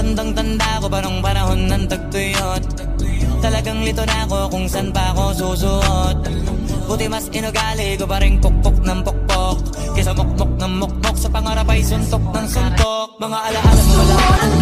Tandang-tanda ko pa nung panahon ng tagtuyot. Talagang lito na ako kung saan pa ako susuot. Buti mas inugali ko pa rin pukpok ng pukpok, kesa mukmok ng mukmok sa pangarap ay suntok ng suntok. Mga alaala mo wala